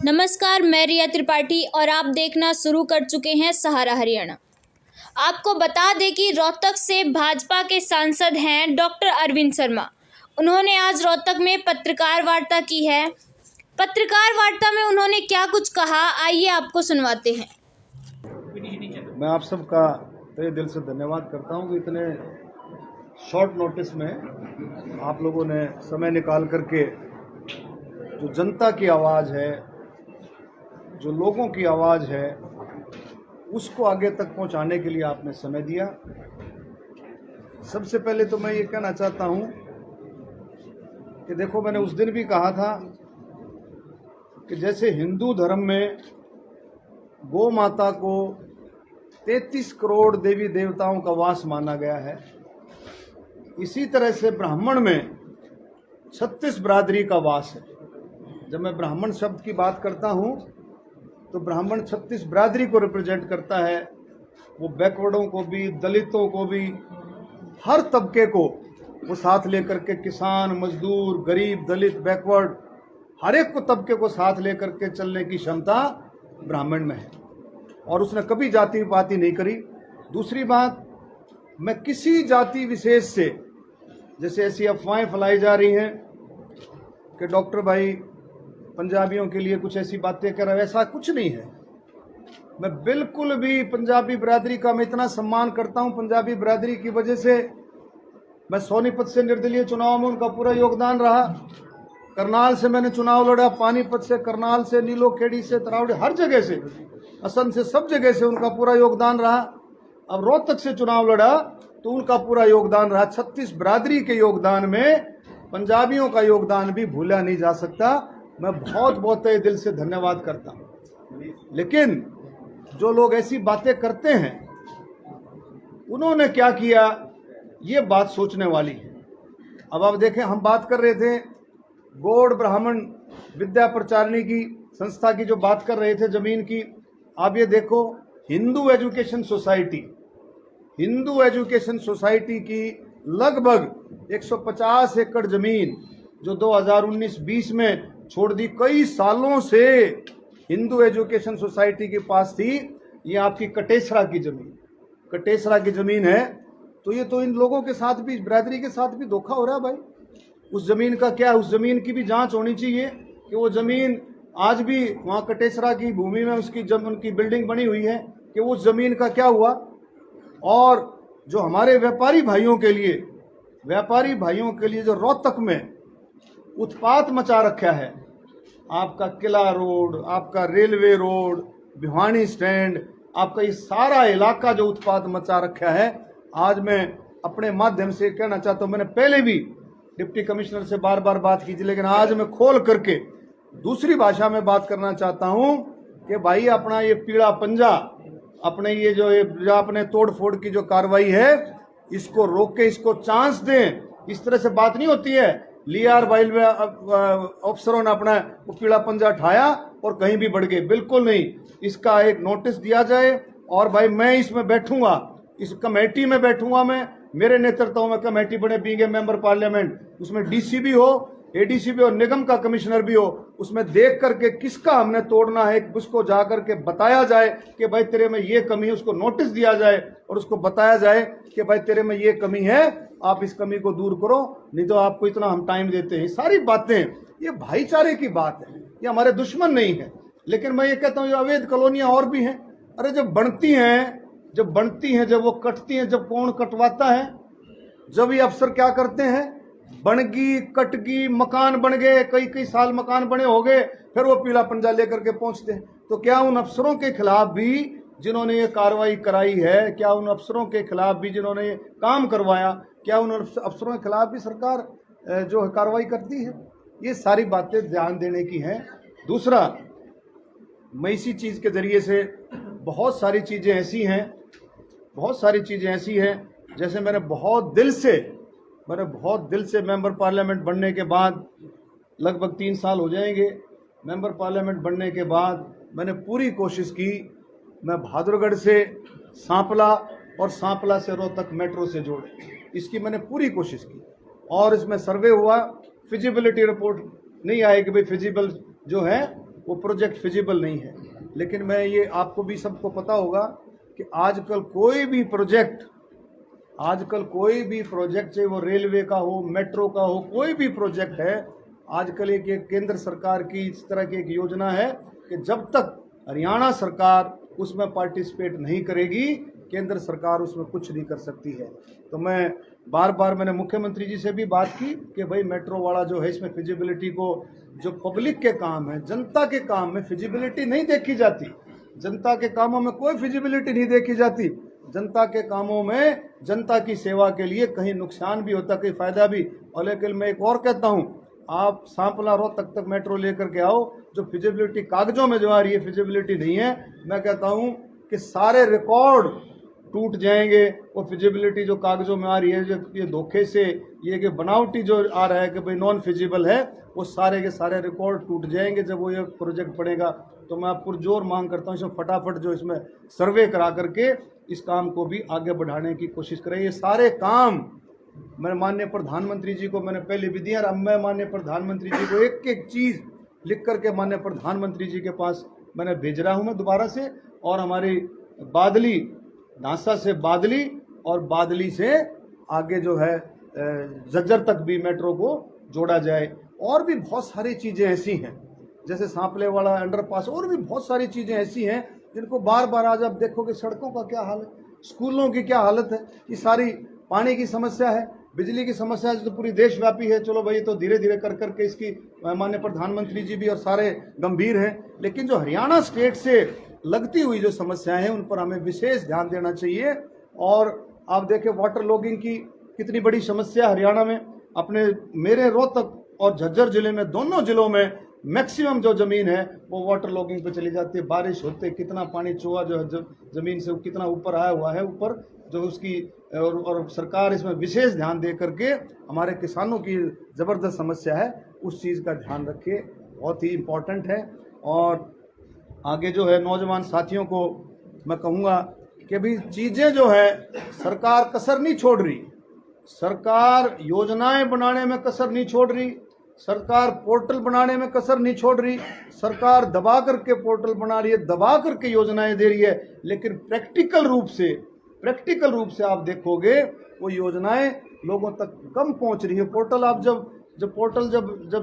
नमस्कार, मैं रिया त्रिपाठी और आप देखना शुरू कर चुके हैं सहारा हरियाणा। आपको बता दें कि रोहतक से भाजपा के सांसद हैं डॉक्टर अरविंद शर्मा। उन्होंने आज रोहतक में पत्रकार वार्ता की है। पत्रकार वार्ता में उन्होंने क्या कुछ कहा, आइए आपको सुनवाते हैं। मैं आप सबका तहे दिल से धन्यवाद करता हूं कि इतने शॉर्ट नोटिस में आप लोगों ने समय निकाल करके जो जनता की आवाज़ है, जो लोगों की आवाज़ है, उसको आगे तक पहुंचाने के लिए आपने समय दिया। सबसे पहले तो मैं ये कहना चाहता हूं कि देखो, मैंने उस दिन भी कहा था कि जैसे हिंदू धर्म में गौ माता को 33 करोड़ देवी देवताओं का वास माना गया है, इसी तरह से ब्राह्मण में 36 बिरादरी का वास है। जब मैं ब्राह्मण शब्द की बात करता हूं तो ब्राह्मण 36 बिरादरी को रिप्रेजेंट करता है। वो बैकवर्डों को भी, दलितों को भी, हर तबके को वो साथ लेकर के, किसान, मजदूर, गरीब, दलित, बैकवर्ड, हर एक को तबके को साथ लेकर के चलने की क्षमता ब्राह्मण में है और उसने कभी जाति पाति नहीं करी। दूसरी बात, मैं किसी जाति विशेष से, जैसे ऐसी अफवाहें फैलाई जा रही हैं कि डॉक्टर भाई पंजाबियों के लिए कुछ ऐसी बातें कर रहे हैं, ऐसा कुछ नहीं है। मैं बिल्कुल भी पंजाबी बिरादरी का मैं इतना सम्मान करता हूं। पंजाबी बिरादरी की वजह से मैं सोनीपत से निर्दलीय चुनाव में उनका पूरा योगदान रहा, करनाल से मैंने चुनाव लड़ा, पानीपत से, करनाल से, नीलो खेड़ी से, तरावड़ी, हर जगह से, असम से, सब जगह से उनका पूरा योगदान रहा। अब रोहतक से चुनाव लड़ा तो उनका पूरा योगदान रहा। 36 बिरादरी के योगदान में पंजाबियों का योगदान भी भूला नहीं जा सकता। मैं बहुत बहुत दिल से धन्यवाद करता हूं। लेकिन जो लोग ऐसी बातें करते हैं, उन्होंने क्या किया, ये बात सोचने वाली है। अब आप देखें, हम बात कर रहे थे गौड़ ब्राह्मण विद्या प्रचारिणी की संस्था की, जो बात कर रहे थे जमीन की। आप ये देखो, हिंदू एजुकेशन सोसाइटी की लगभग 150 एकड़ जमीन जो 2019-20 में छोड़ दी। कई सालों से हिंदू एजुकेशन सोसाइटी के पास थी। ये आपकी कटेसरा की जमीन है। तो ये तो इन लोगों के साथ भी, बिरादरी के साथ भी धोखा हो रहा है भाई। उस जमीन का क्या, उस जमीन की भी जांच होनी चाहिए कि वो जमीन आज भी वहाँ कटेसरा की भूमि में उनकी बिल्डिंग बनी हुई है, कि उस जमीन का क्या हुआ। और जो हमारे व्यापारी भाइयों के लिए जो रोहतक में उत्पात मचा रखा है, आपका किला रोड, आपका रेलवे रोड, भिवानी स्टैंड, आपका ये सारा इलाका जो उत्पात मचा रखा है, आज मैं अपने माध्यम से कहना चाहता हूं। मैंने पहले भी डिप्टी कमिश्नर से बार बार बात की थी, लेकिन आज मैं खोल करके दूसरी भाषा में बात करना चाहता हूं कि भाई अपना ये पीला पंजा, अपने ये जो अपने तोड़ फोड़ की जो कार्रवाई है, इसको रोके, इसको चांस दें। इस तरह से बात नहीं होती है। लियार वाइल में अफसरों ने अपना पीला पंजा उठाया और कहीं भी बढ़ गए, बिल्कुल नहीं। इसका एक नोटिस दिया जाए। और भाई मैं इसमें बैठूंगा, इस कमेटी में बैठूंगा, मैं, मेरे नेतृत्व में कमेटी बने, बीइंग ए मेंबर पार्लियामेंट, उसमें डीसी भी हो, एडीसी भी हो, निगम का कमिश्नर भी हो, उसमें देख करके किसका हमने तोड़ना है उसको जाकर के बताया जाए कि भाई तेरे में ये कमी है, उसको नोटिस दिया जाए और उसको बताया जाए कि भाई तेरे में ये कमी है, आप इस कमी को दूर करो, नहीं तो आपको इतना हम टाइम देते हैं। सारी बातें, ये भाईचारे की बात है, ये हमारे दुश्मन नहीं है। लेकिन मैं ये कहता हूँ, ये अवैध कॉलोनियां और भी हैं। अरे जब बनती हैं, जब वो कटती हैं, जब कौन कटवाता है, जब ये अफसर क्या करते हैं, बनगी, कटगी, मकान बन गए, कई साल मकान बने हो गए, फिर वो पीला पंजा लेकर के पहुंचते हैं। तो क्या उन अफसरों के खिलाफ भी जिन्होंने ये कार्रवाई कराई है, क्या उन अफसरों के खिलाफ भी जिन्होंने ये काम करवाया, क्या उन अफसरों के खिलाफ भी सरकार जो कार्रवाई करती है? ये सारी बातें ध्यान देने की हैं। दूसरा, मैं इसी चीज़ के जरिए से बहुत सारी चीज़ें ऐसी हैं, जैसे मैंने बहुत दिल से मेंबर पार्लियामेंट बनने के बाद, लगभग 3 साल हो जाएंगे मेंबर पार्लियामेंट बनने के बाद, मैंने पूरी कोशिश की, मैं बहादुरगढ़ से सांपला और सांपला से रोहतक मेट्रो से जोड़े, इसकी मैंने पूरी कोशिश की। और इसमें सर्वे हुआ, फिजिबिलिटी रिपोर्ट नहीं आए कि भाई फिजिबल जो है वो प्रोजेक्ट फिजिबल नहीं है। लेकिन मैं ये आपको भी सबको पता होगा कि आजकल कोई भी प्रोजेक्ट चाहे वो रेलवे का हो, मेट्रो का हो, कोई भी प्रोजेक्ट है, आजकल एक केंद्र सरकार की इस तरह की एक योजना है कि जब तक हरियाणा सरकार उसमें पार्टिसिपेट नहीं करेगी, केंद्र सरकार उसमें कुछ नहीं कर सकती है। तो मैं बार बार मैंने मुख्यमंत्री जी से भी बात की कि भाई मेट्रो वाला जो है इसमें फिजिबिलिटी को, जो पब्लिक के काम है, जनता के काम में फिजिबिलिटी नहीं देखी जाती। जनता के कामों में कोई फिजिबिलिटी नहीं देखी जाती। जनता के कामों में जनता की सेवा के लिए कहीं नुकसान भी होता, कहीं फायदा भी। और लेकिन मैं एक और कहता हूँ, आप सांपला रोहतक तक मेट्रो लेकर के आओ, जो फिजिबिलिटी कागजों में जो आ रही है फिजिबिलिटी नहीं है। मैं कहता हूँ कि सारे रिकॉर्ड टूट जाएंगे। वो फिजिबिलिटी जो कागजों में आ रही है, जो ये धोखे से, ये कि बनावटी जो आ रहा है कि भाई नॉन फिजिबल है, वो सारे के सारे रिकॉर्ड टूट जाएंगे जब वो ये प्रोजेक्ट पड़ेगा। तो मैं पुरजोर मांग करता हूँ इसमें फटाफट जो इसमें सर्वे करा करके इस काम को भी आगे बढ़ाने की कोशिश करें। ये सारे काम मैं माननीय प्रधानमंत्री जी को मैंने पहले भी दिया, अब मैं माननीय प्रधानमंत्री जी को एक एक चीज़ लिख करके माननीय प्रधानमंत्री जी के पास मैंने भेज रहा हूँ मैं दोबारा से। और हमारी बादली, नासा से बादली और बादली से आगे जो है झज्जर तक भी मेट्रो को जोड़ा जाए। और भी बहुत सारी चीज़ें ऐसी हैं, जैसे सांपले वाला अंडरपास, और भी बहुत सारी चीज़ें ऐसी हैं जिनको बार बार आज आप देखोगे सड़कों का क्या हाल है, स्कूलों की क्या हालत है, ये सारी पानी की समस्या है, बिजली की समस्या है, जो तो पूरी देशव्यापी है। चलो भाई, तो धीरे धीरे कर करके इसकी माननीय प्रधानमंत्री जी भी और सारे गंभीर हैं। लेकिन जो हरियाणा स्टेट से लगती हुई जो समस्याएं हैं उन पर हमें विशेष ध्यान देना चाहिए। और आप देखें वाटर लॉगिंग की कितनी बड़ी समस्या हरियाणा में। अपने मेरे रोहतक और झज्जर जिले में, दोनों जिलों में मैक्सिमम जो जमीन है वो वाटर लॉगिंग पे चली जाती है। बारिश होते कितना पानी चूहा जो जमीन से कितना ऊपर आया हुआ है, ऊपर जो उसकी और सरकार इसमें विशेष ध्यान दे करके हमारे किसानों की ज़बरदस्त समस्या है, उस चीज़ का ध्यान रखे, बहुत ही इम्पोर्टेंट है। और आगे जो है नौजवान साथियों को मैं कहूँगा कि भी चीज़ें जो है सरकार कसर नहीं छोड़ रही, सरकार योजनाएं बनाने में कसर नहीं छोड़ रही, सरकार पोर्टल बनाने में कसर नहीं छोड़ रही, सरकार दबा करके पोर्टल बना रही है, दबा करके योजनाएं दे रही है। लेकिन प्रैक्टिकल रूप से आप देखोगे वो योजनाएं लोगों तक कम पहुंच रही है। पोर्टल आप जब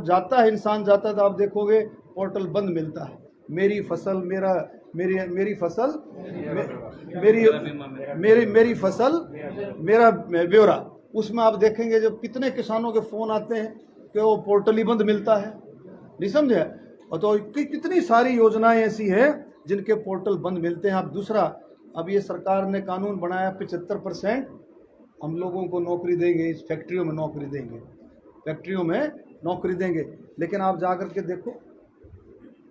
जाता है, इंसान जाता है, तो आप देखोगे पोर्टल बंद मिलता है। मेरी फसल मेरा ब्यौरा, उसमें आप देखेंगे जब कितने किसानों के फोन आते हैं कि वो पोर्टल ही बंद मिलता है, नहीं समझे। और तो कितनी सारी योजनाएं ऐसी हैं जिनके पोर्टल बंद मिलते हैं। अब दूसरा, अब ये सरकार ने कानून बनाया 75% हम लोगों को नौकरी देंगे, इस फैक्ट्रियों में नौकरी देंगे। लेकिन आप जा कर के देखो,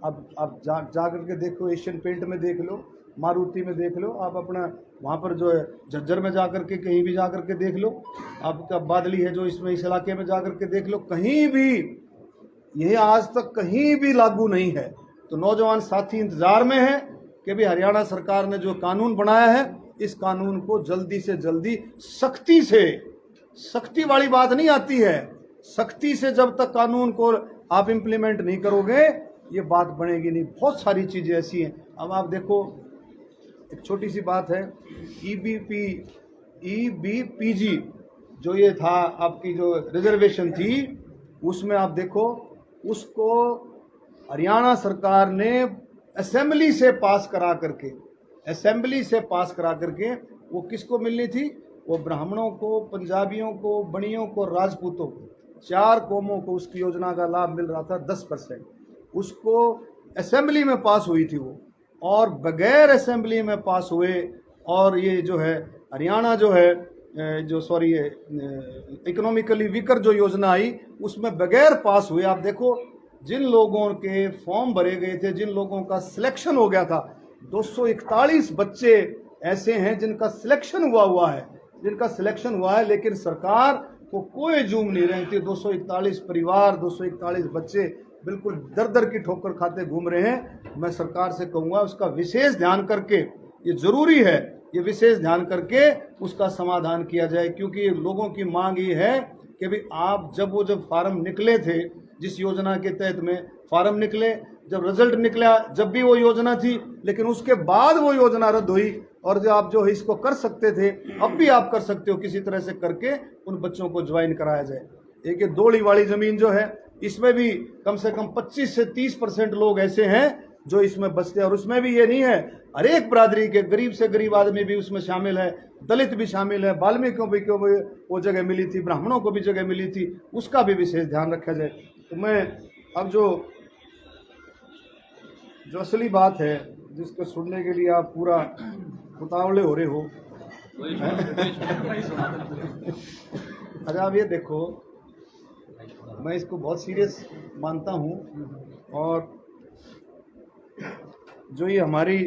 आप जा कर के देखो, एशियन पेंट में देख लो, मारुति में देख लो, आप अपना वहाँ पर जो है झज्जर में जा कर के कहीं भी जा कर के देख लो, आपका बादली है जो इसमें इस इलाके में जा कर के देख लो, कहीं भी यह आज तक कहीं भी लागू नहीं है। तो नौजवान साथी इंतजार में है कि भी हरियाणा सरकार ने जो कानून बनाया है, इस कानून को जल्दी से जल्दी सख्ती वाली बात नहीं आती है, सख्ती से जब तक कानून को आप इम्प्लीमेंट नहीं करोगे ये बात बनेगी नहीं। बहुत सारी चीज़ें ऐसी हैं। अब आप देखो, एक छोटी सी बात है, EBPG जो ये था, आपकी जो रिजर्वेशन थी, उसमें आप देखो उसको हरियाणा सरकार ने असेंबली से पास करा करके वो किसको मिलनी थी, वो ब्राह्मणों को, पंजाबियों को, बनियों को, राजपूतों को, 4 कौमों को उसकी योजना का लाभ मिल रहा था 10%। उसको असेंबली में पास हुई थी वो, और बगैर असेंबली में पास हुए, और ये जो है हरियाणा जो है इकोनॉमिकली वीकर जो योजना आई, उसमें बगैर पास हुए, आप देखो जिन लोगों के फॉर्म भरे गए थे, जिन लोगों का सिलेक्शन हो गया था, 241 बच्चे ऐसे हैं जिनका सिलेक्शन हुआ है, लेकिन सरकार को कोई जूम नहीं रही थी। 241 परिवार, 241 बच्चे बिल्कुल दर की ठोकर खाते घूम रहे हैं। मैं सरकार से कहूँगा उसका विशेष ध्यान करके, ये जरूरी है, ये विशेष ध्यान करके उसका समाधान किया जाए। क्योंकि लोगों की मांग ये है कि भाई आप जब फार्म निकले थे, जिस योजना के तहत में फार्म निकले, जब रिजल्ट निकला, जब भी वो योजना थी, लेकिन उसके बाद वो योजना रद्द हुई। और जो आप जो है इसको कर सकते थे, अब भी आप कर सकते हो, किसी तरह से करके उन बच्चों को ज्वाइन कराया जाए। एक ये दोड़ी वाली जमीन जो है, इसमें भी कम से कम 25 से 30% लोग ऐसे हैं जो इसमें बसते हैं। और उसमें भी ये नहीं है, हर एक बरादरी के गरीब से गरीब आदमी भी उसमें शामिल है, दलित भी शामिल है, वाल्मीकियों भी को भी वो जगह मिली थी, ब्राह्मणों को भी जगह मिली थी, उसका भी विशेष ध्यान रखा जाए। तो मैं अब जो असली बात है, जिसको सुनने के लिए आप पूरा उतावले हो रहे हो, अच्छा आप ये देखो, मैं इसको बहुत सीरियस मानता हूँ। और जो ये हमारी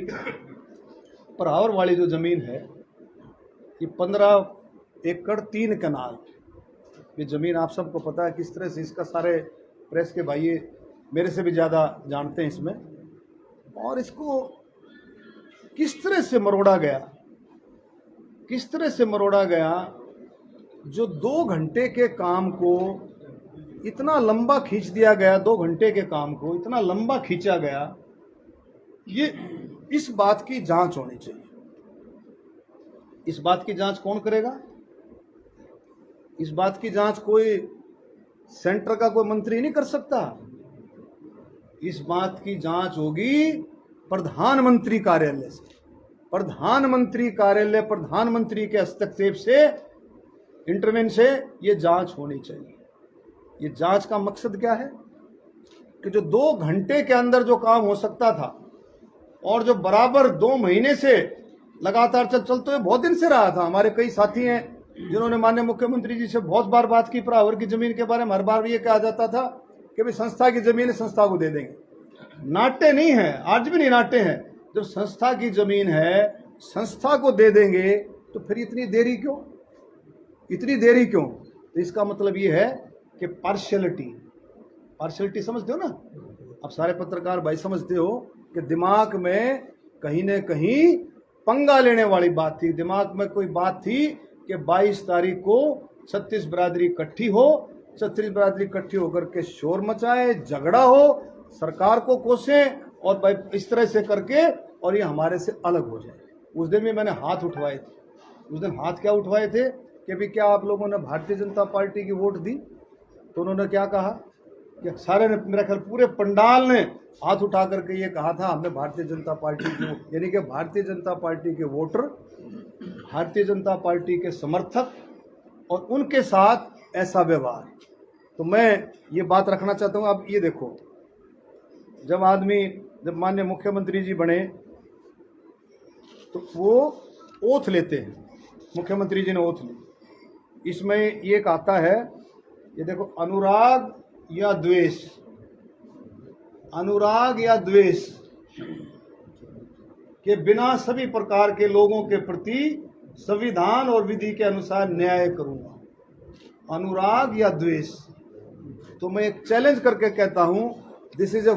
परावर वाली जो ज़मीन है, ये 15 एकड़ 3 कनाल, ये ज़मीन आप सबको पता है किस तरह से, इसका सारे प्रेस के भाई मेरे से भी ज़्यादा जानते हैं इसमें। और इसको किस तरह से मरोड़ा गया, किस तरह से मरोड़ा गया, जो 2 घंटे के काम को इतना लंबा खींच दिया गया, 2 घंटे के काम को इतना लंबा खींचा गया। ये इस बात की जांच होनी चाहिए। इस बात की जांच कौन करेगा? इस बात की जांच कोई सेंटर का कोई मंत्री नहीं कर सकता। इस बात की जांच होगी प्रधानमंत्री कार्यालय से। प्रधानमंत्री कार्यालय, प्रधानमंत्री के हस्तक्षेप से, इंटरवेंशन से ये जांच होनी चाहिए। ये जांच का मकसद क्या है कि जो 2 घंटे के अंदर जो काम हो सकता था, और जो बराबर 2 महीने से लगातार चलते हुए बहुत दिन से रहा था। हमारे कई साथी हैं जिन्होंने माननीय मुख्यमंत्री जी से बहुत बार बात की परावर की जमीन के बारे में। हर बार ये कहा जाता था कि भाई संस्था की जमीन है, संस्था को दे देंगे। नाटे नहीं है, आज भी नहीं नाटे हैं। जब संस्था की जमीन है, संस्था को दे देंगे, तो फिर इतनी देरी क्यों, इतनी देरी क्यों? तो इसका मतलब ये है कि पार्शियलिटी समझते हो ना आप सारे पत्रकार भाई, समझते हो कि दिमाग में कहीं न कहीं पंगा लेने वाली बात थी। दिमाग में कोई बात थी कि 22 तारीख को 36 बरादरी इकट्ठी हो, 36 बरादरी इकट्ठी होकर के शोर मचाए, झगड़ा हो, सरकार को कोसें, और भाई इस तरह से करके और ये हमारे से अलग हो जाए। उस दिन भी मैंने हाथ उठवाए थे। उस दिन हाथ क्या उठवाए थे कि भी क्या आप लोगों ने भारतीय जनता पार्टी की वोट दी? तो उन्होंने क्या कहा कि सारे ने, मेरा ख्याल पूरे पंडाल ने हाथ उठा करके ये कहा था, हमने भारतीय जनता पार्टी की, यानी कि भारतीय जनता पार्टी के वोटर, भारतीय जनता पार्टी के समर्थक, और उनके साथ ऐसा व्यवहार। तो मैं ये बात रखना चाहता हूँ। अब ये देखो, जब माननीय मुख्यमंत्री जी बने तो वो ओथ लेते हैं, मुख्यमंत्री जी ने ओथ ली। इसमें ये आता है, ये देखो, अनुराग या द्वेष, अनुराग या द्वेष के बिना सभी प्रकार के लोगों के प्रति संविधान और विधि के अनुसार न्याय करूंगा। अनुराग या द्वेष। तो मैं एक चैलेंज करके कहता हूं, this is a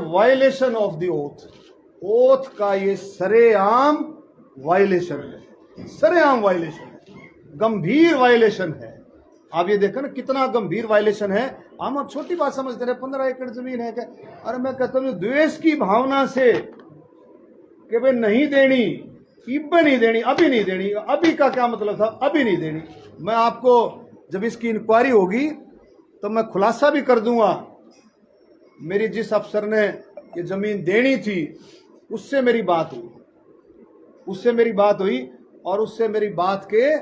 violation of the oath. Oath का ये सरेआम वायलेशन है, सरेआम वायलेशन है, गंभीर वायलेशन है। आप ये देखो ना कितना गंभीर वायलेशन है। हम अब छोटी बात समझते रहे, 15 एकड़ जमीन है क्या? अरे मैं कहता हूँ द्वेष की भावना से कि भाई नहीं देनी, इब्बे नहीं देनी, अभी नहीं देनी। अभी का क्या मतलब था? अभी नहीं देनी। मैं आपको जब इसकी इंक्वायरी होगी तो मैं खुलासा भी कर दूंगा। मेरी जिस अफसर ने ये जमीन देनी थी उससे मेरी बात हुई, और उससे मेरी बात के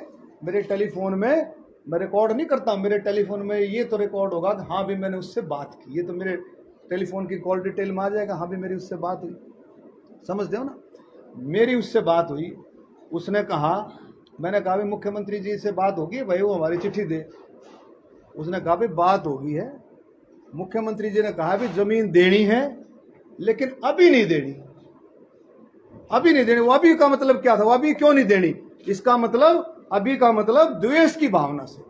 मेरे टेलीफोन में, मैं रिकॉर्ड नहीं करता, मेरे टेलीफोन में ये तो रिकॉर्ड होगा कि हाँ भी मैंने उससे बात की। ये तो मेरे टेलीफोन की कॉल डिटेल में आ जाएगा, हाँ भी मेरी उससे बात हुई। समझते हो ना? मेरी उससे बात हुई। उसने कहा, मैंने कहा भी मुख्यमंत्री जी से बात होगी भाई, वो हमारी चिट्ठी दे। उसने कहा भी बात होगी है। मुख्यमंत्री जी ने कहा भी जमीन देनी है लेकिन अभी नहीं देनी, अभी नहीं देनी। वो अभी का मतलब क्या था? वो अभी क्यों नहीं देनी? इसका मतलब, अभी का मतलब द्वेष की भावना से।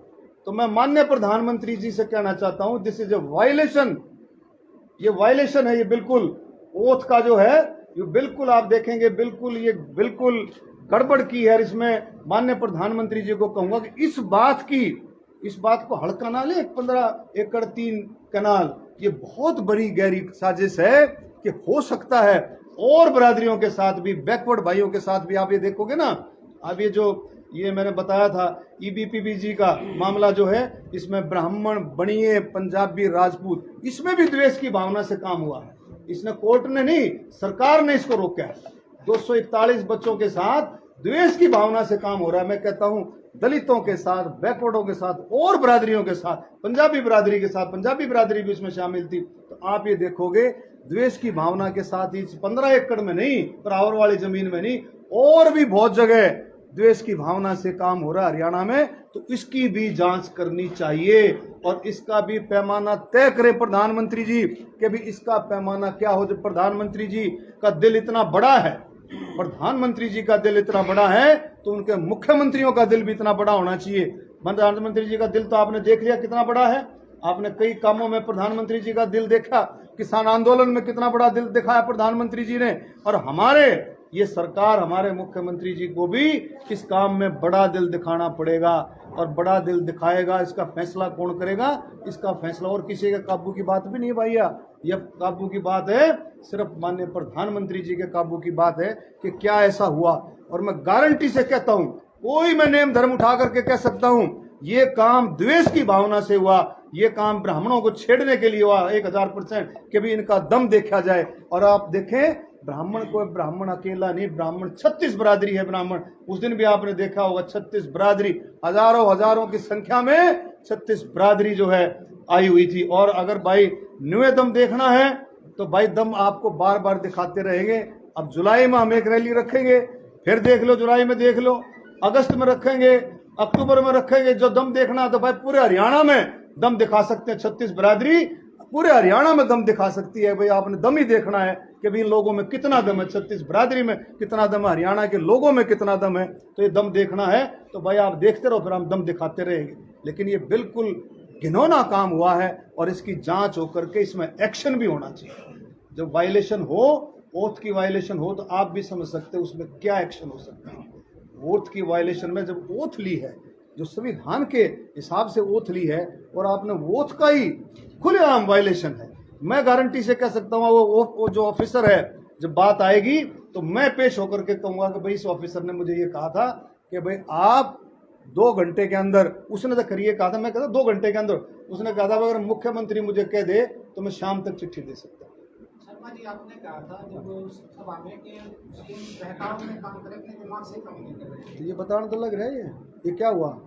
तो मैं माननीय प्रधानमंत्री जी से कहना चाहता हूं, दिस इज अ वायलेशन। ये वायलेशन है, ये बिल्कुल ओथ का जो है, ये बिल्कुल आप देखेंगे, बिल्कुल ये बिल्कुल गड़बड़ की है। इसमें माननीय प्रधानमंत्री जी को कहूंगा कि इस बात को हल्का ना ले। 15 एकड़ 3 कनाल, ये बहुत बड़ी गहरी साजिश है कि हो सकता है और बरादरियों के साथ भी, बैकवर्ड भाइयों के साथ भी। आप ये देखोगे ना, अब ये मैंने बताया था ईबीपीबीजी का मामला जो है, इसमें ब्राह्मण, बनिए, पंजाबी, राजपूत, इसमें भी द्वेष की भावना से काम हुआ है। इसने कोर्ट ने नहीं, सरकार ने इसको रोका है। 241 बच्चों के साथ द्वेष की भावना से काम हो रहा है। मैं कहता हूं दलितों के साथ, बैकवर्डों के साथ और बरादरियों के साथ, पंजाबी बरादरी के साथ, पंजाबी बरादरी भी इसमें शामिल थी। तो आप ये देखोगे द्वेष की भावना के साथ ही 15 एकड़ में नहीं, बराबर वाली जमीन में नहीं, और भी बहुत जगह द्वेष की भावना से काम हो रहा है हरियाणा में। तो इसकी भी जांच करनी चाहिए और इसका भी पैमाना तय करें प्रधानमंत्री जी कि भी इसका पैमाना क्या हो। जब प्रधानमंत्री जी का दिल इतना बड़ा है, प्रधानमंत्री जी का दिल इतना बड़ा है, तो उनके मुख्यमंत्रियों का दिल भी इतना बड़ा होना चाहिए। प्रधानमंत्री जी का दिल तो आपने देख लिया कितना बड़ा है। आपने कई कामों में प्रधानमंत्री जी का दिल देखा, किसान आंदोलन में कितना बड़ा दिल दिखाया प्रधानमंत्री जी ने। और हमारे ये सरकार, हमारे मुख्यमंत्री जी को भी इस काम में बड़ा दिल दिखाना पड़ेगा और बड़ा दिल दिखाएगा। इसका फैसला कौन करेगा? इसका फैसला और किसी के काबू की बात भी नहीं भैया, यह काबू की बात है सिर्फ माननीय प्रधानमंत्री जी के काबू की बात है कि क्या ऐसा हुआ। और मैं गारंटी से कहता हूं, कोई मैं नेम धर्म उठा करके कह सकता हूं ये काम द्वेष की भावना से हुआ, ये काम ब्राह्मणों को छेड़ने के लिए हुआ 1000% कि भी इनका दम देखा जाए। और आप देखें, ब्राह्मण को, ब्राह्मण अकेला नहीं, ब्राह्मण 36 बरादरी है ब्राह्मण। उस दिन भी आपने देखा होगा 36 बरादरी, हजारों की संख्या में 36 बरादरी जो है आई हुई थी। और अगर भाई न्यू दम देखना है तो भाई दम आपको बार बार दिखाते रहेंगे। अब जुलाई में हम एक रैली रखेंगे, फिर देख लो, जुलाई में देख लो, अगस्त में रखेंगे, अक्टूबर में रखेंगे। जो दम देखना है तो भाई पूरे हरियाणा में दम दिखा सकते हैं। 36 बरादरी पूरे हरियाणा में दम दिखा सकती है। भाई आपने दम ही देखना है कि भी इन लोगों में कितना दम है, 36 बरादरी में कितना दम है, हरियाणा के लोगों में कितना दम है। तो ये दम देखना है तो भाई आप देखते रहो, फिर हम दम दिखाते रहेंगे। लेकिन ये बिल्कुल घिनौना काम हुआ है और इसकी जांच होकर के इसमें एक्शन भी होना चाहिए। जब वायलेशन हो, ओथ की वायलेशन हो, तो आप भी समझ सकते हो उसमें क्या एक्शन हो सकता है। ओथ की वायलेशन में जब ओथ ली है, जो संविधान के हिसाब से ओथ ली है, और आपने ओथ का ही खुलेआम वायलेशन है, मैं गारंटी से कह सकता हूँ वो जो ऑफिसर है, जब बात आएगी तो मैं पेश होकर के कहूंगा कि भाई इस ऑफिसर ने मुझे ये कहा था कि भाई आप 2 घंटे के अंदर, उसने तो खैर ये कहा था, मैं कहता 2 घंटे के अंदर, उसने कहा था अगर मुख्यमंत्री मुझे कह दे तो मैं शाम तक चिट्ठी दे सकता हूँ। शर्मा जी, आपने कहा था जब सभा में कि सीएम बहकाव में काम करे, अपने दिमाग से काम नहीं कर रहे। तो ये बताना तो लग रहा है ये क्या हुआ।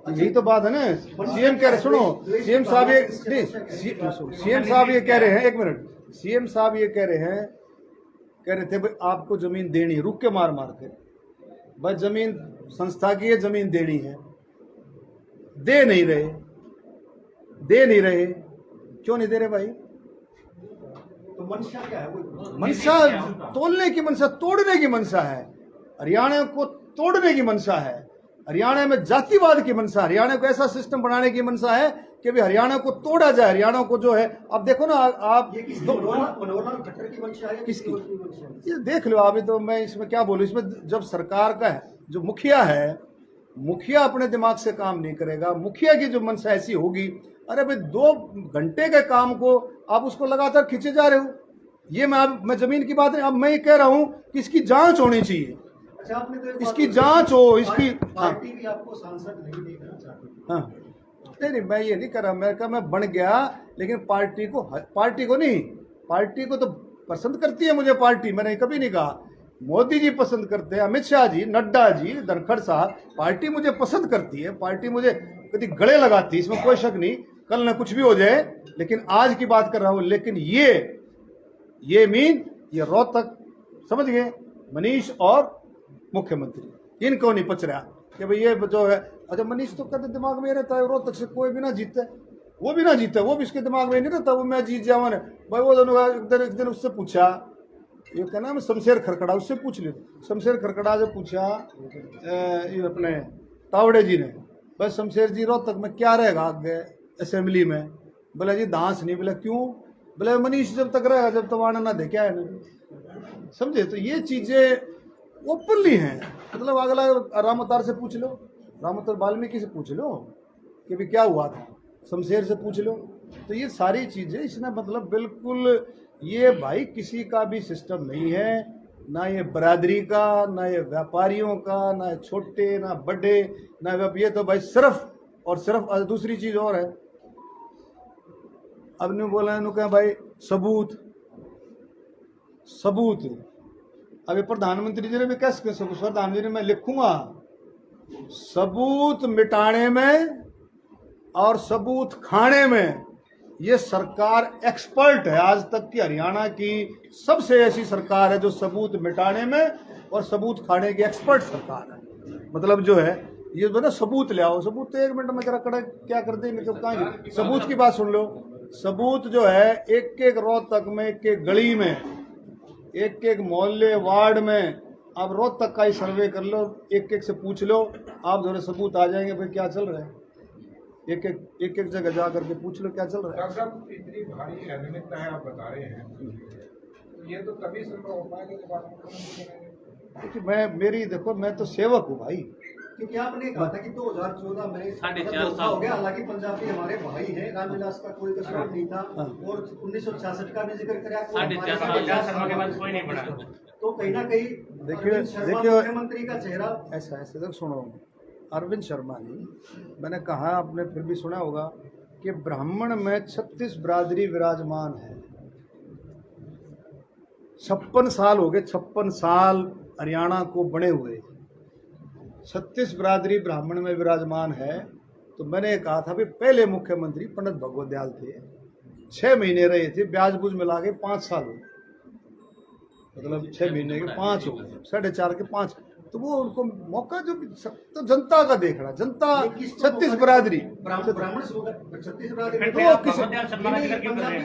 यही तो बात है ना। सीएम कह रहे, सुनो, सीएम साहब ये सीएम साहब ये कह रहे हैं, एक मिनट, सीएम साहब ये कह रहे थे भाई आपको जमीन देनी है, रुक के मार के भाई जमीन संस्था की है, जमीन देनी है, दे नहीं रहे। क्यों नहीं दे रहे भाई? तो मंशा क्या है? मंशा तोड़ने की मंशा, तोड़ने की मंशा है। हरियाणा को तोड़ने की मंशा है, हरियाणा में जातिवाद की मंशा, हरियाणा को ऐसा सिस्टम बनाने की मंशा है कि भी हरियाणा को तोड़ा जाए। हरियाणा को जो है, अब देखो ना, आप मनोहर खट्टर की मंशा है, किसकी? ये देख लो। अभी तो मैं इसमें क्या बोलूं, इसमें जब सरकार का है, जो मुखिया है, मुखिया अपने दिमाग से काम नहीं करेगा, मुखिया की जो मंशा ऐसी होगी, अरे भाई 2 घंटे के काम को आप उसको लगातार खींचे जा रहे हो। ये मैं जमीन की बात नहीं, अब मैं ये कह रहा हूं कि इसकी जांच होनी चाहिए। अच्छा, आपने तो इसकी जांच हो, इसकी पार्टी भी आपको सांसद नहीं देखना चाहती। हाँ, नहीं मैं ये नहीं कर रहा, मैं कहा मैं बन गया, लेकिन पार्टी को नहीं, पार्टी को तो पसंद करती है मुझे पार्टी, मैंने कभी नहीं कहा। मोदी जी पसंद करते हैं, अमित शाह जी, नड्डा जी, धनखड़ साहब, पार्टी मुझे पसंद करती है, पार्टी मुझे कभी गले लगाती है, इसमें कोई शक नहीं। कल ना कुछ भी हो जाए, लेकिन आज की बात कर रहा हूं। लेकिन ये रोहतक, समझ गए, मनीष और मुख्यमंत्री, इनको नहीं पच रहा कि भाई ये जो है। अच्छा, मनीष तो कहते दिमाग में रहता है रोहतक से कोई भी ना जीते, वो भी इसके दिमाग में नहीं रहता, वो मैं जीत जाऊँ भाई। वो दोनों एक दिन उससे पूछा, ये क्या नाम है, शमशेर खरकड़ा, उससे पूछ लो। शमशेर खरकड़ा जो पूछा ये अपने तावड़े जी ने, भाई शमशेर जी रोहतक में क्या रहेगा आगे असेंबली में? बोला जी दांस नहीं। बोला क्यों? बोले मनीष जब तक रहेगा, जब तक वाणा ना दे, क्या है ना, समझे। तो ये चीजें ओपनली हैं, मतलब अगला राम अवतार से पूछ लो, राम अवतार वाल्मीकि से पूछ लो कि भी क्या हुआ था, शमशेर से पूछ लो, तो ये सारी चीजें इसने मतलब बिल्कुल, ये भाई किसी का भी सिस्टम नहीं है, ना ये बरादरी का, ना ये व्यापारियों का, ना ये छोटे ना बड़े, ना ये तो भाई सिर्फ और सिर्फ। दूसरी चीज और है, अब ने बोला कहा भाई सबूत सबूत। अभी प्रधानमंत्री जी ने भी कैसे प्रधानमंत्री जी मैं लिखूंगा सबूत मिटाने में और सबूत खाने में ये सरकार एक्सपर्ट है। आज तक की हरियाणा की सबसे ऐसी सरकार है जो सबूत मिटाने में और सबूत खाने की एक्सपर्ट सरकार है। मतलब जो है ये जो ना सबूत ले आओ, सबूत तो 1 मिनट में करा कड़ा क्या करते हैं, मतलब कहाँ सबूत की बात सुन लो। सबूत जो है एक एक रोहतक में, एक एक गली में, एक एक मोहल्ले वार्ड में, आप रोहतक का ही सर्वे कर लो, एक एक से पूछ लो, आप जो है सबूत आ जाएंगे भाई क्या चल रहा है। एक एक जगह जा करके पूछ लो क्या चल रहा है। डॉक्टर साहब इतनी भारी अनियमितता है आप बता रहे हैं, तो ये तो तभी संभव हो पाएगा जब आप मुख्यमंत्री बनेंगे। क्योंकि मेरी देखो मैं तो सेवक हूँ भाई। क्योंकि आपने कहा था कि 2014 में हो गया, हालांकि पंजाबी हमारे भाई हैं, रामविलास का कोई कसूर नहीं था, और 1966 का भी जिक्र कराया, के बाद कोई नहीं बढ़ा। तो कहीं ना कहीं देखिए मुख्यमंत्री का चेहरा ऐसा तक सुनो, अरविंद शर्मा ने, मैंने कहा आपने फिर भी सुना होगा कि ब्राह्मण में 36 बिरादरी विराजमान है। 56 साल हो गए, 56 साल हरियाणा को बने हुए, 36 बिरादरी ब्राह्मण में विराजमान है। तो मैंने कहा था भी पहले मुख्यमंत्री पंडित भगवत दयाल थे, 6 महीने रहे थे, ब्याज बूझ मिला के 5 साल हो, मतलब 6 महीने के 5 हो गए, 4.5 के 5। तो वो उनको मौका जो तो जनता का देख रहा, जनता 36 बिरादरी ब्राह्मण 36 बिरादरी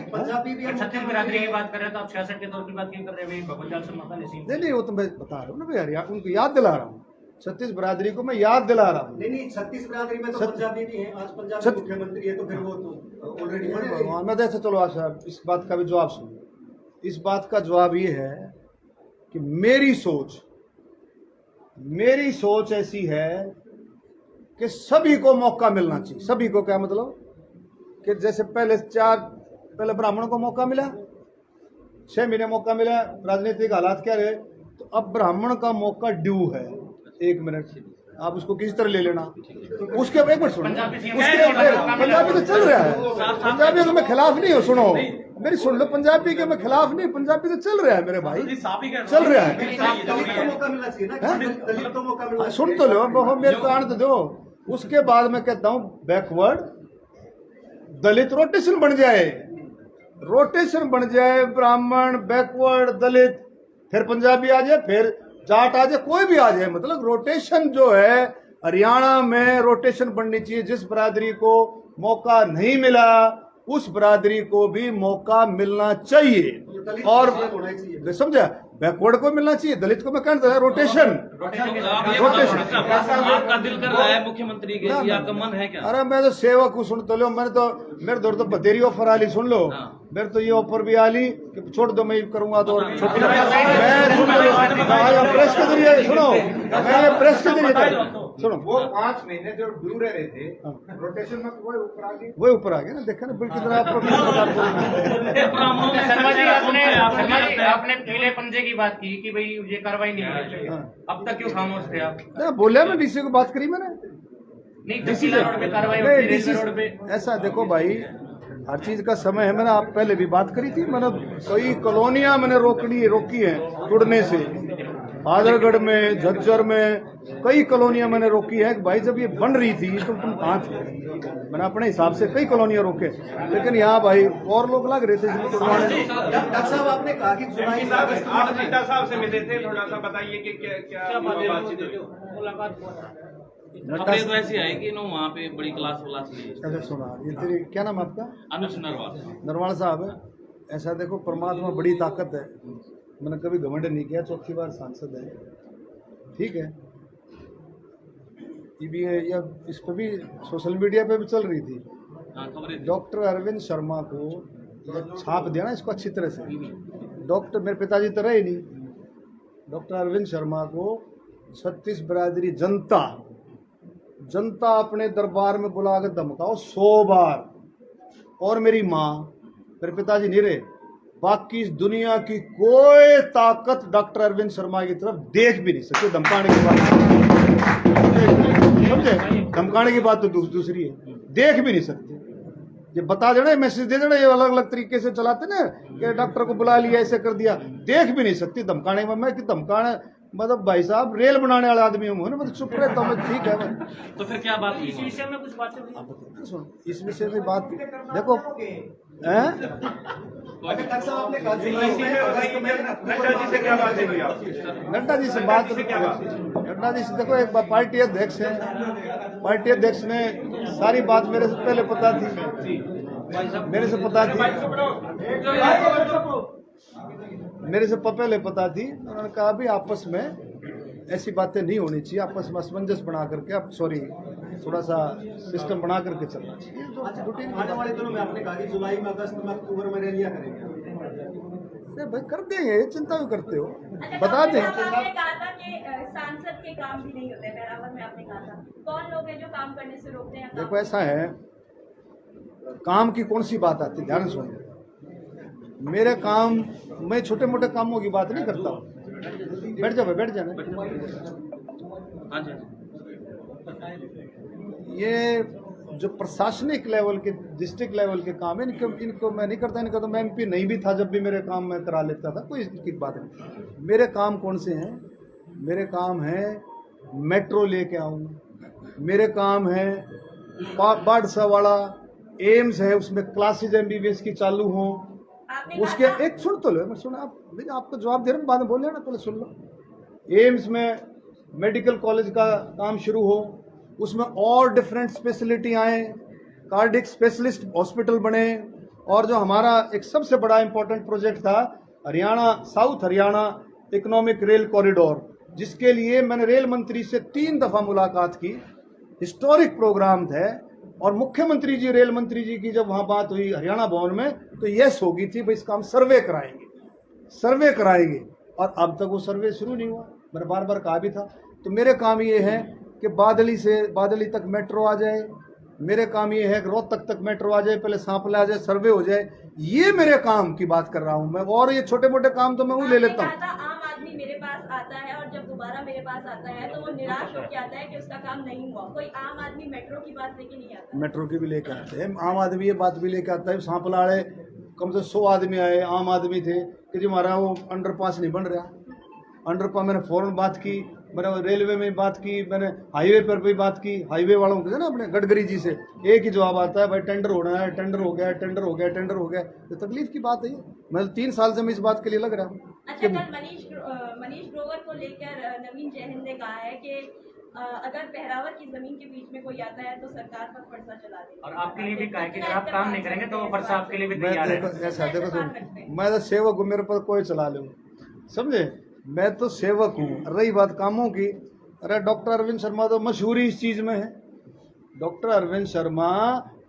पंजाबी भी 36 बिरादरी की बात कर रहे हैं, तो आप 66 के दौर की बात क्यों कर रहे हैं? भगवत दयाल शर्मा का नहीं, वो तो मैं बता रहा हूँ ना भैया, हरियाणा उनको याद दिला रहा हूँ, 36 बिरादरी को मैं याद दिला रहा हूँ। नहीं 36 बिरादरी में तो पंजाबी भी है, आज पंजाबी मुख्यमंत्री है, तो फिर वो तो ऑलरेडी भगवान में जैसे। चलो अच्छा इस बात का भी जवाब सुनो। इस बात का जवाब ये है कि मेरी सोच ऐसी है कि सभी को मौका मिलना चाहिए। सभी को क्या मतलब कि जैसे पहले ब्राह्मणों को मौका मिला, 6 महीने मौका मिला, राजनीतिक हालात क्या रहे, तो अब ब्राह्मण का मौका ड्यू है। 1 मिनट आप उसको किसी तरह ले लेना, उसके 1 मिनट सुनो, पंजाबी तो चल रहा है, पंजाबी तो मैं खिलाफ नहीं हूँ, सुनो मेरी सुन लो, पंजाबी के मैं खिलाफ नहीं, पंजाबी तो चल रहा है मेरे भाई, चल रहा है। सुन तो लो, मेरे को आने तो दो। उसके बाद मैं कहता हूँ बैकवर्ड दलित रोटेशन बन जाए, ब्राह्मण बैकवर्ड दलित, फिर पंजाबी आ जाए, फिर जाट आ जाए, कोई भी आ जाए, मतलब रोटेशन जो है हरियाणा में रोटेशन बननी चाहिए। जिस बिरादरी को मौका नहीं मिला उस बिरादरी को भी मौका मिलना चाहिए, और समझा, बैकवर्ड को मिलना चाहिए, दलित को मैं कहता है रोटेशन। आपका दिल कर रहा है मुख्यमंत्री के, ये आपका मन है क्या? अरे मैं तो सेवक हूँ, सुन तो लो, मेरे दौर तो बतेरी ऑफर आ ली, सुन लो, मेरे तो ये ऑफर भी आ ली कि छोड़ दो, मैं करूंगा तो छोटी प्रेस के जरिए सुनो, मैं ये प्रेस के जरिए सुनो, वो 5 महीने जो ड्यू रहे थे रोटेशन में, वही ऊपर आ गए ना, देखा ना बिल की तरह आपने पीले पंजे की बात की कि भाई ये कार्रवाई नहीं है, अब तक क्यों खामोश थे आप? बोलिया मैं डीसी को बात करी मैंने, नहीं डीसी रोड पे कार्रवाई होती है, रेलवे रोड पे ऐसा देखो भाई, हर चीज का समय है। मैंने आप पहले भी बात करी थी, मैंने कई कॉलोनियां मैंने रोकी है टूटने से, आदरगढ़ में, झज्जर में कई कॉलोनियां मैंने रोकी है कि भाई जब ये बन रही थी तो तुम कहाँ थे। मैंने अपने हिसाब से कई कॉलोनियां रोके, लेकिन यहाँ भाई और लोग लग रहे थे। डॉक्टर साहब आपने कहा कि जुलाई में आप नड्डा साहब से मिले थे, थोड़ा सा बताइए कि क्या मुलाकात खबरें तो ऐसी आई कि वहाँ पे बड़ी क्लास अच्छा सुना, ये तेरी क्या नाम आपका? अनुज नरवाल साहब है। ऐसा देखो, परमात्मा बड़ी ताकत है, मैंने कभी घमंड नहीं किया, चौथी बार सांसद है, ठीक है। ये भी है, या इस पर भी सोशल मीडिया पे भी चल रही थी। डॉक्टर अरविंद शर्मा को छाप दिया ना इसको अच्छी तरह से, डॉक्टर मेरे पिताजी तो रहे नहीं, डॉक्टर अरविंद शर्मा को 36 बिरादरी जनता अपने दरबार में बुला कर धमकाओ 100 बार, और मेरी माँ, मेरे पिताजी नहीं रहे, बाकी इस दुनिया की कोई ताकत डॉक्टर अरविंद शर्मा की तरफ देख भी नहीं सकती। धमकाने की बात समझे, धमकाने की बात तो दूसरी है, देख भी नहीं सकते। ये बता देना, मैसेज दे देना, ये अलग अलग तरीके से चलाते ना कि डॉक्टर को बुला लिया, ऐसे कर दिया, देख भी नहीं सकती धमकाने में। मैं कि धमकाने मतलब भाई साहब रेल बनाने वाला आदमी हूँ ना, मतलब चुप रहता हूँ, ठीक है। तो फिर क्या बात हुई? इस विषय में कुछ बातें हुई? सुन, इस विषय में बात देखो हैं? डॉक्टर साहब आपने कहा जुलाई में अगस्त में नड्डा जी से बात, नड्डा जी से देखो, एक बार पार्टी अध्यक्ष है, पार्टी अध्यक्ष ने सारी बात मेरे से पहले पता थी, मेरे से पता थी, मेरे से पहले पता थी। उन्होंने कहा भी आपस में ऐसी बातें नहीं होनी चाहिए, आपस में असमंजस बना करके, आप सॉरी थोड़ा सा सिस्टम बना करके चलना चाहिए। अच्छा, रूटीन आने वाले दिनों में आपने कहा कि जुलाई में, अगस्त में, अक्टूबर में रैलियां करेंगे। अरे भाई कर देंगे, चिंता क्यों करते हो, अच्छा, बता दें। आपने कहा था कि सांसद के काम भी नहीं होते बहरावर में, आपने कहा था कौन लोग हैं जो काम करने से रोकते हैं? देखो ऐसा है, काम की कौन सी बात आती है, ध्यान से सुनो। मेरे काम, मैं छोटे मोटे कामों की बात नहीं करता हूँ। बैठ जाओ, बैठ जाना। हाँ जी। ये जो प्रशासनिक लेवल के, डिस्ट्रिक्ट लेवल के काम है, इनको मैं नहीं करता। इनका तो मैं एमपी नहीं भी था, जब भी मेरे काम मैं करा लेता था, कोई इसकी बात नहीं। मेरे काम कौन से हैं? मेरे काम है मेट्रो लेके आऊँ, मेरे काम है बाढ़सा वाला एम्स है, उसमें क्लासेज एमबीबीएस की चालू हों, उसके एक सुन तो लो, मैं सुना, आप आपको जवाब दे रहा हूँ, बाद में बोल लेना, पहले सुन लो। एम्स में मेडिकल कॉलेज का काम शुरू हो, उसमें और डिफरेंट स्पेशलिटी आए, कार्डिक स्पेशलिस्ट हॉस्पिटल बने, और जो हमारा एक सबसे बड़ा इंपॉर्टेंट प्रोजेक्ट था Haryana, south Haryana economic rail corridor, जिसके लिए मैंने रेल मंत्री से 3 दफा मुलाकात की, हिस्टोरिक प्रोग्राम थे। और मुख्यमंत्री जी, रेल मंत्री जी की जब वहां बात हुई हरियाणा भवन में, तो यस होगी थी भाई, इसका हम सर्वे कराएंगे, सर्वे कराएंगे, और अब तक वो सर्वे शुरू नहीं हुआ। मैंने बार बार कहा भी था। तो मेरे काम ये है कि बादली से बादली तक मेट्रो आ जाए, मेरे काम ये है कि रोहतक तक मेट्रो आ जाए, पहले सांपला आ जाए, सर्वे हो जाए, ये मेरे काम की बात कर रहा हूँ मैं। और ये छोटे मोटे काम तो मैं वो ले लेता हूँ। आम आदमी मेरे पास आता है और जब दोबारा मेरे पास आता है तो वो निराश होकर आता है कि उसका काम नहीं हुआ। कोई आम आदमी मेट्रो की बात लेके नहीं आता। मेट्रो की भी लेके आते हैं, आम आदमी ये बात भी लेके आता है। सांपला आड़े कम से 100 आदमी आए, आम आदमी थे कि जी हमारा वो अंडरपास नहीं बन रहा। अंडरपास मैंने फौरन बात की, मैंने रेलवे में बात की, मैंने हाईवे पर भी बात की, हाईवे वालों को ना अपने गडकरी जी से एक ही जवाब आता है, भाई टेंडर होना है, टेंडर हो गया, टेंडर हो गया, टेंडर हो गया। तो तकलीफ की बात है ये। मैं 3 साल से मैं इस बात के लिए लग रहा हूँ। अच्छा, कल मनीष ग्रोवर को लेकर नवीन जयहिंद ने कहा है कि अगर पहरावर की जमीन के बीच में कोई आता है तो सरकार पर फरसा चला देगा। और आपके लिए भी कहा है कि अगर आप काम नहीं करेंगे तो वो फरसा आपके लिए भी तैयार है। ऐसा देखो, तो मैं तो सेवक हूँ, मेरे पर कोई चला ले, समझे, मैं तो सेवक हूँ। रही बात कामों की, अरे डॉक्टर अरविंद शर्मा तो मशहूर ही इस चीज में है। डॉक्टर अरविंद शर्मा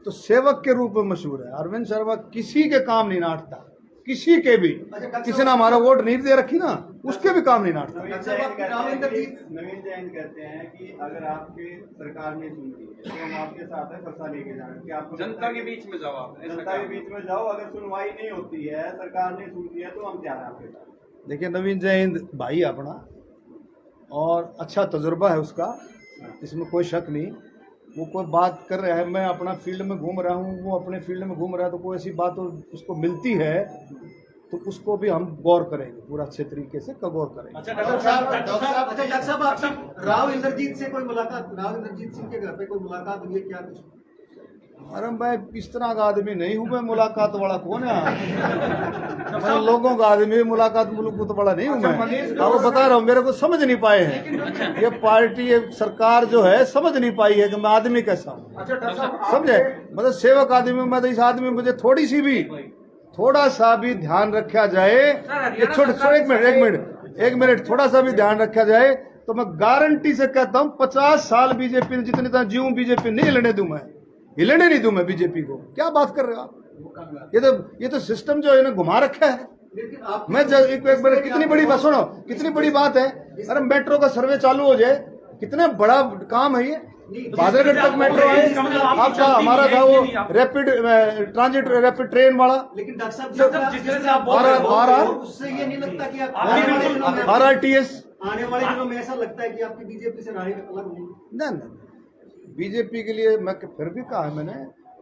तो सेवक के रूप में मशहूर है। अरविंद शर्मा किसी के काम नहीं नाटता, किसी के भी। किसी ने हमारा वोट नहीं दे रखी ना, उसके भी काम नहीं नाटता। नवीन जयंत कहते हैं कि अगर आपके सरकार ने सुनती है तो हम आपके साथ है, फंसा लेके जाएंगे कि आपको जनता के बीच में जाओ, आप जनता के बीच में जाओ, अगर सुनवाई नहीं होती है, सरकार नहीं सुनती है, तो हम तैयार हैं आपके साथ। देखिए, नवीन जयहिंद भाई अपना, और अच्छा तजुर्बा है उसका, इसमें कोई शक नहीं। वो कोई बात कर रहा है, मैं अपना फील्ड में घूम रहा हूँ, वो अपने फील्ड में घूम रहा है, तो कोई ऐसी बात उसको मिलती है तो उसको भी हम गौर करेंगे, पूरा अच्छे तरीके से गौर करेंगे। अच्छा डॉक्टर साहब, आपसे राव इंद्रजीत से कोई मुलाकात, राव इंद्रजीत सिंह के घर पे कोई मुलाकात हुई है क्या कुछ? अरे मैं इस तरह का आदमी नहीं हूँ, मैं मुलाकात वाला कौन है? मैं लोगों का आदमी, मुलाकात वाला नहीं हूँ मैं। आपको बता रहा हूँ, मेरे को समझ नहीं पाए हैं ये पार्टी, ये सरकार जो है समझ नहीं पाई है कि मैं आदमी कैसा हूँ, समझे। मतलब सेवक आदमी, मैं तो इस आदमी, मुझे थोड़ा सा भी ध्यान रखा जाए, ये छोटे एक मिनट थोड़ा सा भी ध्यान रखा जाए तो मैं गारंटी से कहता हूँ 50 साल बीजेपी जितने जीऊं बीजेपी नहीं हिलने दूं मैं, हिलने नहीं दूं मैं बीजेपी को। क्या बात कर रहे हो आप? ये तो सिस्टम जो इन्हें घुमा रखा है। मैं एक कितनी बड़ी बात सुनो, कितनी बड़ी बात है। अरे मेट्रो का सर्वे चालू हो जाए, कितना बड़ा काम है ये। बादलगढ़ तक मेट्रो है आपका, हमारा था वो रैपिड ट्रांजिट रैपिड ट्रेन वाला, लेकिन डॉक्टर साहब जिस तरह से आप बोल रहे हो, उससे ये नहीं लगता कि आप RRTS आने वाले दिनों में ऐसा लगता है कि आपकी बीजेपी से राय अलग होगी? नहीं, बीजेपी के लिए मैं फिर भी कहा है मैंने,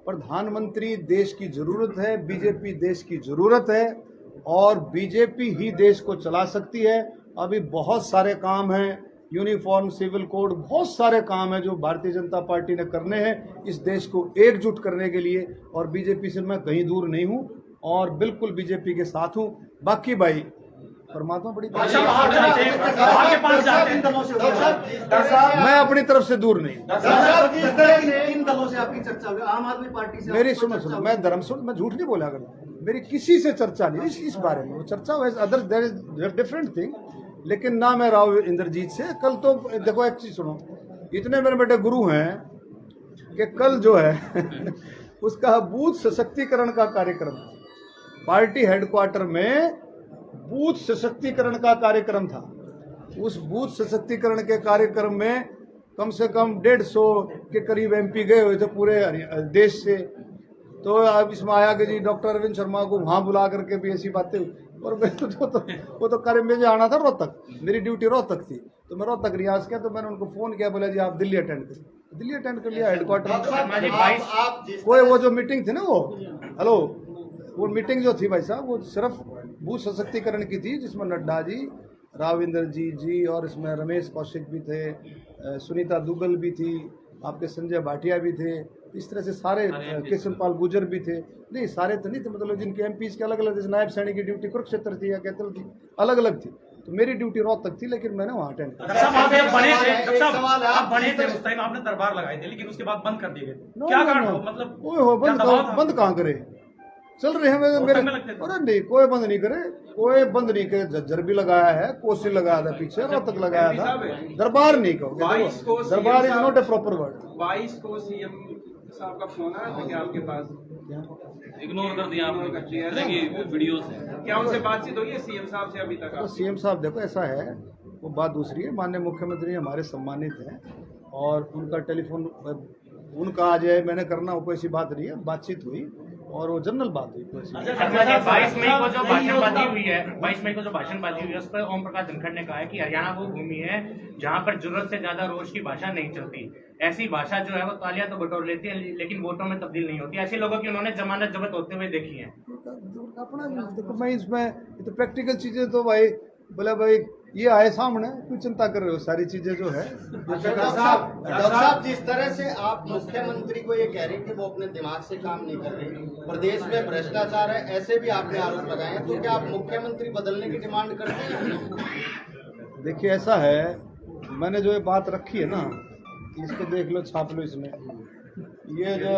प्रधानमंत्री देश की जरूरत है, बीजेपी देश की जरूरत है और बीजेपी ही देश को चला सकती है। अभी बहुत सारे काम हैं, यूनिफॉर्म सिविल कोड, बहुत सारे काम हैं जो भारतीय जनता पार्टी ने करने हैं इस देश को एकजुट करने के लिए, और बीजेपी से मैं कहीं दूर नहीं हूं और बिल्कुल बीजेपी के साथ हूं। बाकी भाई परमात्मा बड़ी मैं अपनी तरफ से दूर नहीं। तीन दलों से आपकी चर्चा हुई, आम आदमी पार्टी से मेरी सुनो, मैं धर्मसुन, मैं झूठ नहीं बोला करूँ, मेरी किसी से चर्चा नहीं इस बारे में। वो चर्चा other there is different thing, लेकिन ना मैं राव इंद्रजीत से। कल तो देखो एक चीज सुनो, इतने मेरे बेटे गुरु हैं कि कल जो है उसका बूथ सशक्तिकरण का कार्यक्रम, पार्टी हेडक्वार्टर में बूथ सशक्तिकरण का कार्यक्रम था। उस बूथ सशक्तिकरण के कार्यक्रम में कम से कम 150 के करीब MP गए हुए थे पूरे देश से। तो अब इसमें आया कि जी डॉक्टर अरविंद शर्मा को वहां बुला करके भी ऐसी बातें, और वो तो कार्य में आना था रोहतक, मेरी ड्यूटी रोहतक थी, तो मैं रोहतक रियाज किया, तो मैंने उनको फोन किया, बोला जी आप दिल्ली अटेंड करें। दिल्ली अटेंड कर लिया हेडक्वार्टर। कोई वो जो मीटिंग थी ना वो मीटिंग जो थी भाई साहब, वो सिर्फ बूथ सशक्तिकरण की थी, जिसमें नड्डा जी, राव इंद्रजीत जी और इसमें रमेश कौशिक भी थे, सुनीता दुग्गल भी थी, आपके संजय भाटिया भी थे, इस तरह से सारे, किशन पाल गुर्जर भी थे। नहीं सारे तो नहीं थे, मतलब जिनके MPs के अलग अलग, जैसे नायब सैनी की ड्यूटी कुरुक्षेत्र थी या कैथल थी, अलग अलग थी, तो मेरी ड्यूटी रोहतक थी, लेकिन मैंने वहाँ अटेंड किया। आप बने थे उस टाइम, आपने दरबार लगाए थे, लेकिन उसके बाद बंद कर दिए गए, क्या कारण? मतलब बंद कहाँ करे, चल रहे हैं मेरे। अरे नहीं, कोई बंद नहीं करे, झज्जर भी लगाया है, कोसी लगाया था, पीछे रोहतक लगाया था, दरबार नहीं कहो, दरबार is not a proper word. 22 को CM साहब का फोन आया था क्या आपके पास? इग्नोर कर दिया आपने वीडियो से, क्या उनसे बातचीत हुई है CM साहब से अभी तक? तो CM साहब देखो ऐसा है, वो बात दूसरी है, माननीय मुख्यमंत्री हमारे सम्मानित हैं और उनका टेलीफोन उनका आज है, मैंने करना वो कोई ऐसी बात नहीं है, बातचीत हुई और वो जनरल बात हुई। 22 मई को जो भाषणबाजी हुई है, 22 मई को जो भाषणबाजी हुई है, उस पर ओम प्रकाश धनखड़ ने कहा है कि हरियाणा वो भूमि है जहां पर जरूरत से ज्यादा रोज की भाषा नहीं चलती। ऐसी भाषा जो है वो तालियां तो बटोर लेती है, लेकिन वोटों में तब्दील नहीं होती। ऐसे लोगों की उन्होंने जमानत जब्त होते हुए देखी है। अपना देखो, मैं इसमें तो प्रैक्टिकल चीजें तो भाई बोला भाई ये आए सामने, क्यों चिंता कर रहे हो, सारी चीजें जो है। डॉक्टर साहब, जिस तरह से आप मुख्यमंत्री को ये कह रहे हैं कि वो अपने दिमाग से काम नहीं कर रहे, प्रदेश में भ्रष्टाचार है, ऐसे भी आपने आरोप लगाए हैं, तो क्या आप मुख्यमंत्री बदलने की डिमांड करते हैं? देखिए ऐसा है, मैंने जो ये बात रखी है ना, इसको देख लो, छाप लो इसमें, ये जो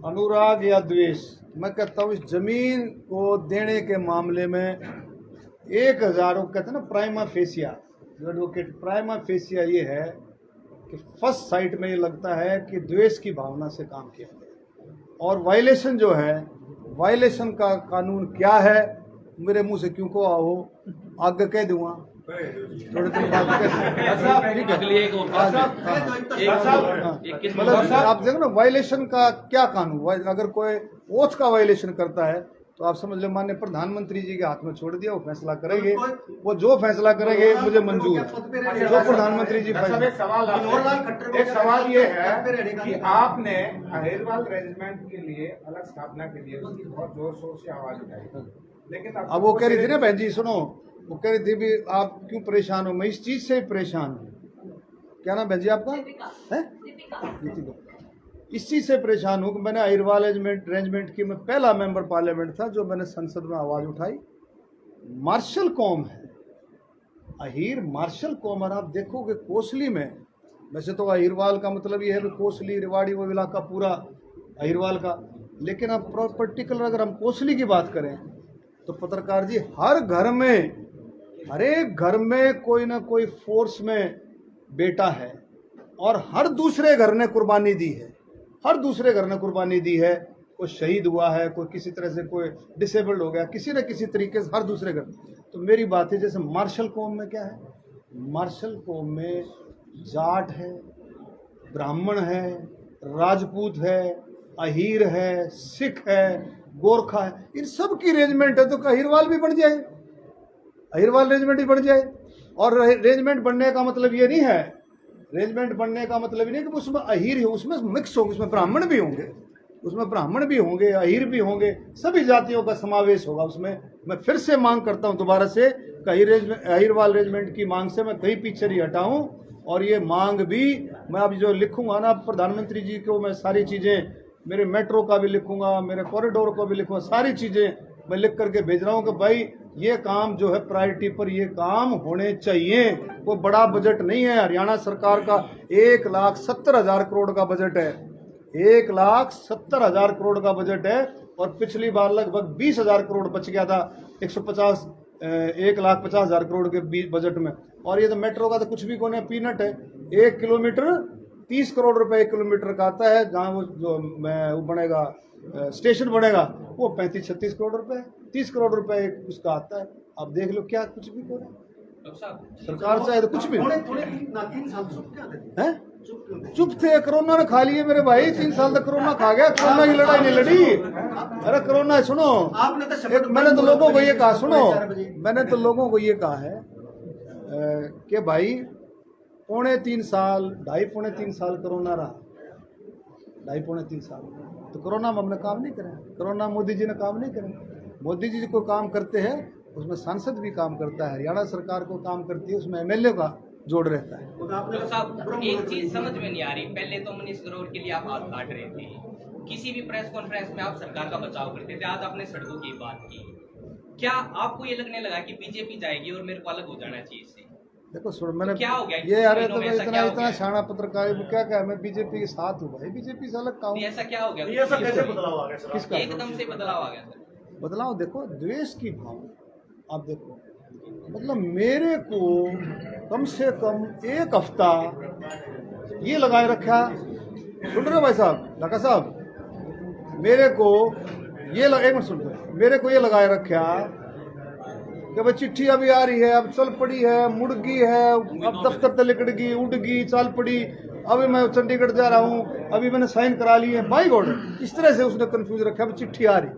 अनुराग या द्वेष, मैं कहता हूँ इस जमीन को देने के मामले में 1000 कहते हैं ना प्राइमा फेसिया, जो एडवोकेट प्राइमा फेसिया ये है कि फर्स्ट साइट में ये लगता है कि द्वेष की भावना से काम किया गया, और वायलेशन जो है, वायलेशन का कानून क्या है, मेरे मुंह से क्यों को आओ, आगे कह दूंगा थोड़े दिन बाद। मतलब आप देखो ना वायलेशन का क्या कानून, अगर कोई ओथ का वायलेशन करता है तो आप समझ लो माननीय प्रधानमंत्री जी के हाथ में छोड़ दिया, वो फैसला करेंगे, वो जो फैसला करेंगे मुझे मंजूर है, जो प्रधानमंत्री जी फैसला। एक सवाल ये है कि आपने अहिरवाल रेजिमेंट के लिए अलग स्थापना के लिए उसकी बहुत जोर शोर से आवाज उठाई, लेकिन अब वो कह रही थी ना बहन जी, सुनो, वो कह रही थी भी आप क्यों परेशान हो, मैं इस चीज से परेशान हूँ। क्या नाम बहन जी आपका है? इस चीज से परेशान हूँ कि मैंने अहिरवाल रेजिमेंट की, मैं पहला मेंबर पार्लियामेंट था जो मैंने संसद में आवाज उठाई। मार्शल कौम है अहिर, मार्शल कौम, और आप देखोगे कोसली में, वैसे तो अहिरवाल का मतलब ये है कि कोसली रेवाड़ी वो इलाका पूरा अहिरवाल का, लेकिन अब पर्टिकुलर अगर हम कोसली की बात करें तो पत्रकार जी, हर घर में, हर एक घर में कोई ना कोई फोर्स में बेटा है, और हर दूसरे घर ने कुर्बानी दी है, हर दूसरे घर ने कुर्बानी दी है, कोई शहीद हुआ है, कोई किसी तरह से कोई डिसेबल्ड हो गया, किसी न किसी तरीके से हर दूसरे घर। तो मेरी बात है, जैसे मार्शल कौम में क्या है, मार्शल कौम में जाट है, ब्राह्मण है, राजपूत है, अहीर है, सिख है, गोरखा है, इन सब की रेजिमेंट है, तो अहीरवाल भी बन जाए, अहीरवाल रेजिमेंट भी बढ़ जाए। और रेजिमेंट बनने का मतलब ये नहीं है, रेजिमेंट बनने का मतलब ये नहीं कि उसमें अहीर ही, उसमें मिक्स होगा, उसमें ब्राह्मण भी होंगे, उसमें ब्राह्मण भी होंगे, अहीर भी होंगे, सभी जातियों का समावेश होगा उसमें। मैं फिर से मांग करता हूं दोबारा से, अहीरवाल रेजिमेंट की मांग से मैं कहीं पीछे नहीं हटा हूं। और ये मांग भी मैं अब जो लिखूंगा ना प्रधानमंत्री जी को, मैं सारी चीज़ें, मेरे मेट्रो का भी लिखूंगा, मेरे कॉरिडोर को भी लिखूंगा, सारी चीज़ें मैं लिख करके भेज रहा हूँ कि भाई ये काम जो है प्रायोरिटी पर ये काम होने चाहिए। वो बड़ा बजट नहीं है, हरियाणा सरकार का 1,70,000 करोड़ का बजट है, 1,70,000 करोड़ का बजट है। और पिछली बार लगभग 20,000 करोड़ बच गया था 1,50,000 करोड़ के बजट में। और ये तो मेट्रो का तो कुछ भी कोने पीनट है, 1 किलोमीटर 30 करोड़ रुपए 1 किलोमीटर का आता है, जहाँ वो जो वो बनेगा स्टेशन बनेगा वो 35-36 करोड़ रुपए, 30 करोड़ रुपए उसका आता है। अब देख लो क्या कुछ भी कोने सरकार चाहे तो कुछ भी है। चुप थे, कोरोना ने खा लिए मेरे भाई, 3 साल तक कोरोना खा गया, कोरोना की लड़ाई नहीं लड़ी। अरे कोरोना सुनो, मैंने तो लोगों को ये कहा, सुनो मैंने तो लोगों को ये कहा है कि भाई 2.5 साल 2.5 साल कोरोना रहा, 2.5 साल, तो कोरोना में हमने काम नहीं करें, कोरोना मोदी जी ने काम नहीं करें। मोदी जी को काम करते हैं, उसमें सांसद भी काम करता है, हरियाणा सरकार को काम करती है, उसमें एमएलए का जोड़ रहता है। डॉक्टर साहब एक चीज समझ में नहीं आ रही, पहले तो मनीष ग्रोवर के लिए आप हाथ काट रहे थे, किसी भी प्रेस कॉन्फ्रेंस में आप सरकार का बचाव करते थे, आज आपने सड़कों की बात की, क्या आपको ये लगने लगा कि बीजेपी जाएगी और मेरे को अलग हो जाना चाहिए इससे? देखो सुन, मैंने क्या हो गया ये यार तो मैं इतना शाना पत्रकार क्या मैं बीजेपी के साथ हूँ भाई, बीजेपी से अलग काम। ऐसा क्या हो गया? ये सब कैसे बदलाव आ गया सर? किसका एकदम से बदलाव आ गया सर? बदलाव देखो, द्वेष की भावना आप देखो, मतलब मेरे को कम से कम 1 हफ्ता ये लगाए रखा, सुन रहे हो भाई साहब, लका साहब, मेरे को ये एक मिनट सुन रहे, मेरे को ये लगाए रखा कि भाई चिट्ठी अभी आ रही है, अब चल पड़ी है, मुड़ गई है, अब दफ्तर तक लिकड़ गई, उड़ गई, चल पड़ी, अभी मैं चंडीगढ़ जा रहा हूँ, अभी मैंने साइन करा लिए, बाई गॉड, इस तरह से उसने कंफ्यूज रखा, अब चिट्ठी आ रही।